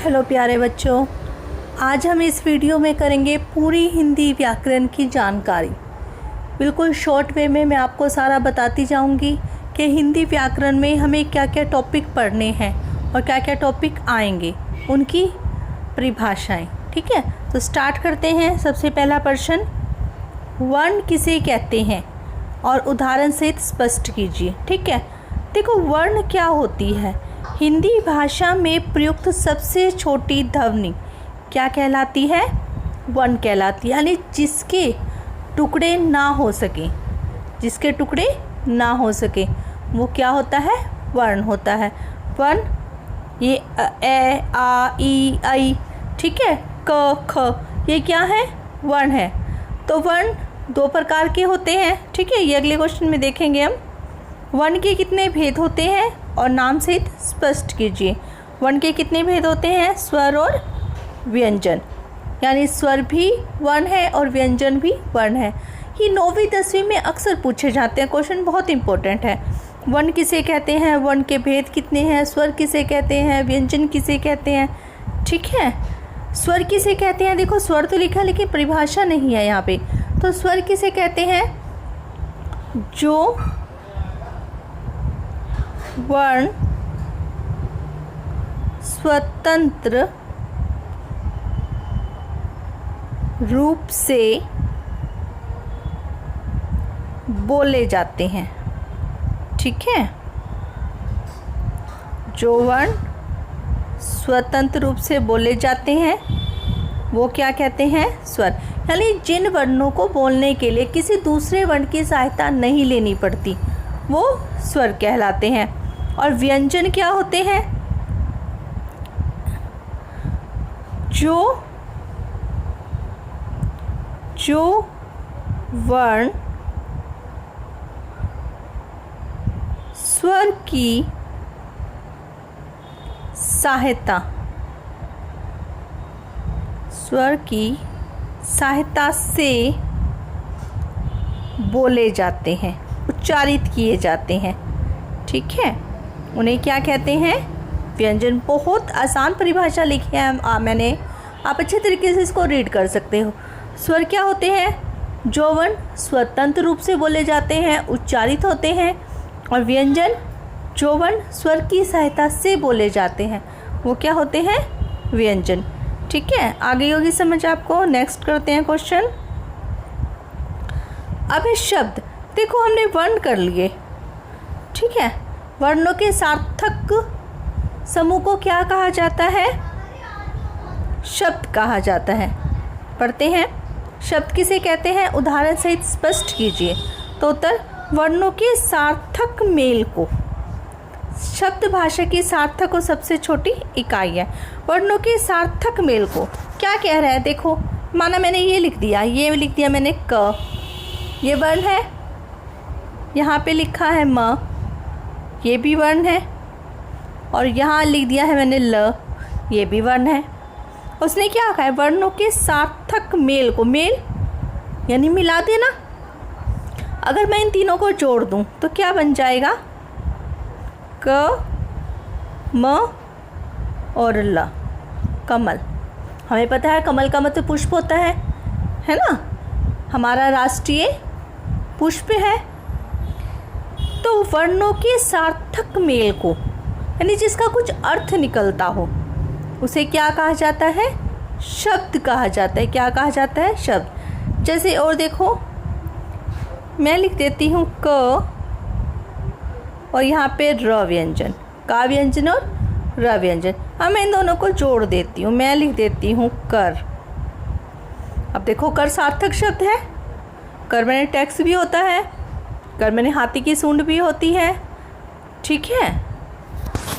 Hello प्यारे बच्चों, आज हम इस वीडियो में करेंगे पूरी हिंदी व्याकरण की जानकारी। बिल्कुल शॉर्ट वे में मैं आपको सारा बताती जाऊंगी कि हिंदी व्याकरण में हमें क्या क्या टॉपिक पढ़ने हैं और क्या क्या टॉपिक आएंगे, उनकी परिभाषाएं। ठीक है, तो स्टार्ट करते हैं। सबसे पहला प्रश्न, वर्ण किसे कहते हैं और उदाहरण सहित स्पष्ट कीजिए। ठीक है, देखो वर्ण क्या होती है। हिंदी भाषा में प्रयुक्त सबसे छोटी ध्वनि क्या कहलाती है? वर्ण कहलाती है, यानी जिसके टुकड़े ना हो सके, जिसके टुकड़े ना हो सके वो क्या होता है? वर्ण होता है। वर्ण ये ए आ ई आई, ठीक है, क ख, ये क्या है? वर्ण है। तो वर्ण दो प्रकार के होते हैं। ठीक है, ये अगले क्वेश्चन में देखेंगे हम। वर्ण के कितने भेद होते हैं और नाम सहित स्पष्ट कीजिए। वर्ण के कितने भेद होते हैं? स्वर और व्यंजन, यानी स्वर भी वर्ण है और व्यंजन भी वर्ण है। ये 9वीं 10वीं में अक्सर पूछे जाते हैं, क्वेश्चन बहुत इंपॉर्टेंट है। वर्ण किसे कहते हैं, वर्ण के भेद कितने हैं, स्वर किसे कहते हैं, व्यंजन किसे कहते हैं। ठीक है, स्वर किसे कहते हैं? देखो स्वर तो लिखा है लेकिन परिभाषा नहीं है यहाँ पे। तो स्वर किसे कहते हैं? जो वर्ण स्वतंत्र रूप से बोले जाते हैं। ठीक है, जो वर्ण स्वतंत्र रूप से बोले जाते हैं वो क्या कहते हैं? स्वर। यानी जिन वर्णों को बोलने के लिए किसी दूसरे वर्ण की सहायता नहीं लेनी पड़ती वो स्वर कहलाते हैं। और व्यंजन क्या होते हैं? जो वर्ण स्वर की सहायता से बोले जाते हैं, उच्चारित किए जाते हैं। ठीक है, उन्हें क्या कहते हैं? व्यंजन। बहुत आसान परिभाषा लिखी है मैंने, आप अच्छे तरीके से इसको रीड कर सकते हो। स्वर क्या होते हैं? जो वर्ण स्वतंत्र रूप से बोले जाते हैं, उच्चारित होते हैं। और व्यंजन जो वर्ण स्वर की सहायता से बोले जाते हैं वो क्या होते हैं? व्यंजन। ठीक है, आगे होगी समझ आपको। नेक्स्ट करते हैं क्वेश्चन। अब है शब्द। देखो हमने वर्ण कर लिए। ठीक है, वर्णों के सार्थक समूह को क्या कहा जाता है? शब्द कहा जाता है। पढ़ते हैं, शब्द किसे कहते हैं? उदाहरण सहित स्पष्ट कीजिए। तो उत्तर, वर्णों के सार्थक मेल को। शब्द भाषा की सार्थक और सबसे छोटी इकाई है। वर्णों के सार्थक मेल को क्या कह रहा है? देखो माना मैंने ये लिख दिया मैंने क, ये वर्ण है। यहाँ पे लिखा है म, ये भी वर्ण है। और यहाँ लिख दिया है मैंने ल, ये भी वर्ण है। उसने क्या कहा है? वर्णों के सार्थक मेल को। मेल यानी मिला देना। अगर मैं इन तीनों को जोड़ दूं तो क्या बन जाएगा? क, म और ल, कमल। हमें पता है कमल का मतलब पुष्प होता है ना, हमारा राष्ट्रीय पुष्प है। तो वर्णों के सार्थक मेल को, यानी जिसका कुछ अर्थ निकलता हो, उसे क्या कहा जाता है? शब्द कहा जाता है। क्या कहा जाता है? शब्द। जैसे और देखो, मैं लिख देती हूँ क और यहाँ पे र व्यंजन, का व्यंजन और र व्यंजन। अब मैं इन दोनों को जोड़ देती हूँ, मैं लिख देती हूँ कर। अब देखो कर सार्थक शब्द है। कर मैंने टैक्स भी होता है, कर मैंने हाथी की सूंड भी होती है। ठीक है,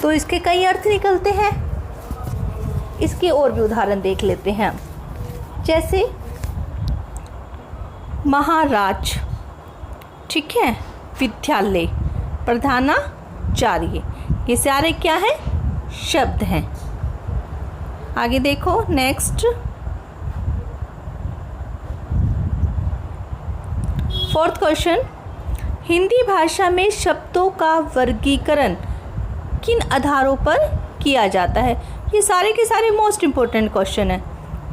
तो इसके कई अर्थ निकलते हैं। इसके और भी उदाहरण देख लेते हैं। जैसे महाराज, ठीक है, विद्यालय, प्रधानाचार्य, ये सारे क्या है? शब्द हैं। आगे देखो नेक्स्ट, फोर्थ क्वेश्चन। हिंदी भाषा में शब्दों का वर्गीकरण किन आधारों पर किया जाता है। ये सारे के सारे मोस्ट इम्पोर्टेंट क्वेश्चन है।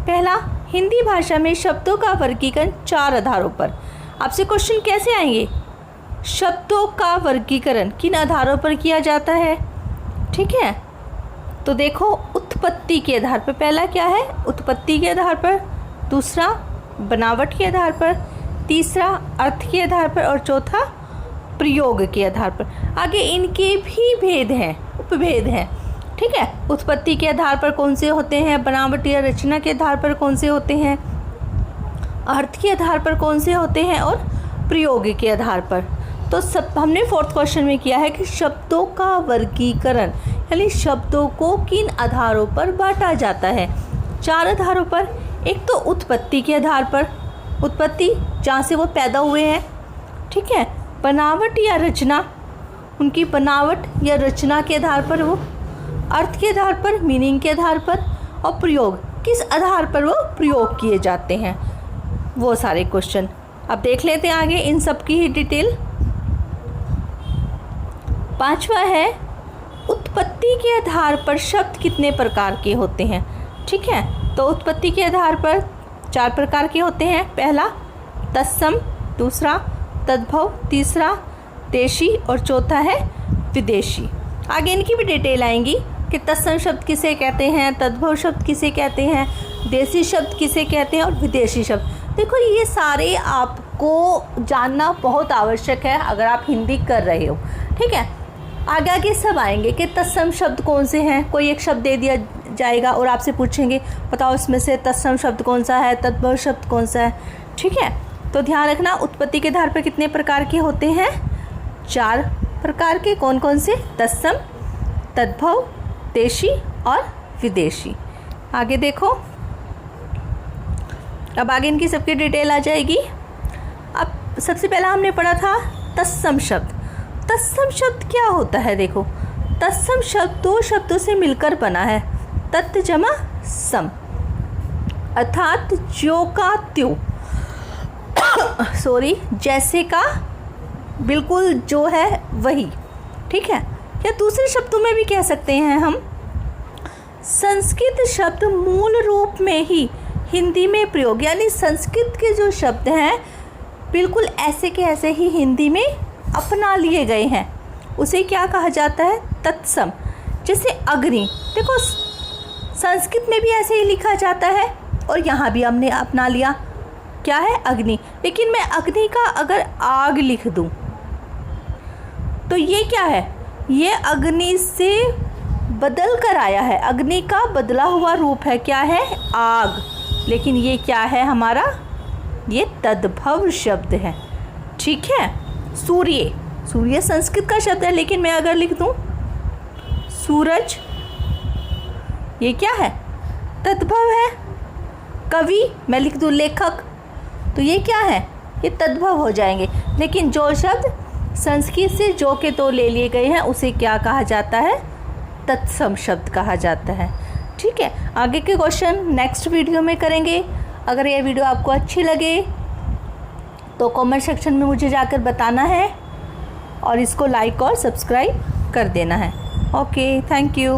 पहला, हिंदी भाषा में शब्दों का वर्गीकरण 4 आधारों पर। आपसे क्वेश्चन कैसे आएंगे? शब्दों का वर्गीकरण किन आधारों पर किया जाता है? ठीक है, तो देखो, उत्पत्ति के आधार पर। पहला क्या है? उत्पत्ति के आधार पर। दूसरा, बनावट के आधार पर। तीसरा, अर्थ के आधार पर। और चौथा, प्रयोग के आधार पर। आगे इनके भी भेद हैं, उपभेद हैं। ठीक है, उत्पत्ति के आधार पर कौन से होते हैं, बनावट या रचना के आधार पर कौन से होते हैं, अर्थ के आधार पर कौन से होते हैं, और प्रयोग के आधार पर। तो सब हमने 4th क्वेश्चन में किया है कि शब्दों का वर्गीकरण, यानी शब्दों को किन आधारों पर बांटा जाता है? 4 आधारों पर। एक तो उत्पत्ति के आधार पर, उत्पत्ति जहाँ से वो पैदा हुए हैं। ठीक है, बनावट या रचना, उनकी बनावट या रचना के आधार पर वो, अर्थ के आधार पर, मीनिंग के आधार पर, और प्रयोग, किस आधार पर वो प्रयोग किए जाते हैं, वो सारे क्वेश्चन। अब देख लेते हैं आगे इन सब की ही डिटेल। 5वां है, उत्पत्ति के आधार पर शब्द कितने प्रकार के होते हैं? ठीक है, तो उत्पत्ति के आधार पर 4 प्रकार के होते हैं। पहला, तत्सम। दूसरा, तद्भव। तीसरा, देशी। और चौथा है विदेशी। आगे इनकी भी डिटेल आएंगी कि तत्सम शब्द किसे कहते हैं, तद्भव शब्द किसे कहते हैं, देशी शब्द किसे कहते हैं, और विदेशी शब्द। देखो, ये सारे आपको जानना बहुत आवश्यक है अगर आप हिंदी कर रहे हो। ठीक है, आगे आगे सब आएंगे कि तत्सम शब्द कौन से हैं। कोई एक शब्द दे दिया जाएगा और आपसे पूछेंगे बताओ इसमें से तत्सम शब्द कौन सा है, तद्भव शब्द कौन सा है। ठीक है, तो ध्यान रखना, उत्पत्ति के आधार पर कितने प्रकार के होते हैं? 4 प्रकार के। कौन कौन से? तत्सम, तद्भव, देशी और विदेशी। आगे देखो, अब आगे इनकी सबकी डिटेल आ जाएगी। अब सबसे पहला हमने पढ़ा था तत्सम शब्द। तत्सम शब्द क्या होता है? देखो, तत्सम शब्द 2 शब्दों से मिलकर बना है, तत् जमा सम, अर्थात जो का त्यों, सॉरी, जैसे का बिल्कुल जो है वही। ठीक है, या दूसरे शब्दों में भी कह सकते हैं हम, संस्कृत शब्द मूल रूप में ही हिंदी में प्रयोग, यानी संस्कृत के जो शब्द हैं बिल्कुल ऐसे के ऐसे ही हिंदी में अपना लिए गए हैं, उसे क्या कहा जाता है? तत्सम। जैसे अग्नि, देखो संस्कृत में भी ऐसे ही लिखा जाता है और यहाँ भी हमने अपना लिया, क्या है? अग्नि। लेकिन मैं अग्नि का अगर आग लिख दूँ तो ये क्या है? ये अग्नि से बदल कर आया है, अग्नि का बदला हुआ रूप है, क्या है? आग। लेकिन ये क्या है हमारा? ये तद्भव शब्द है। ठीक है, सूर्य, सूर्य संस्कृत का शब्द है, लेकिन मैं अगर लिख दूं सूरज, ये क्या है? तद्भव है। कवि, मैं लिख दूं लेखक, तो ये क्या है? ये तद्भव हो जाएंगे। लेकिन जो शब्द संस्कृत से जो के तो ले लिए गए हैं उसे क्या कहा जाता है? तत्सम शब्द कहा जाता है। ठीक है, आगे के क्वेश्चन नेक्स्ट वीडियो में करेंगे। अगर ये वीडियो आपको अच्छी लगे तो कमेंट सेक्शन में मुझे जाकर बताना है और इसको लाइक और सब्सक्राइब कर देना है। Okay, thank you.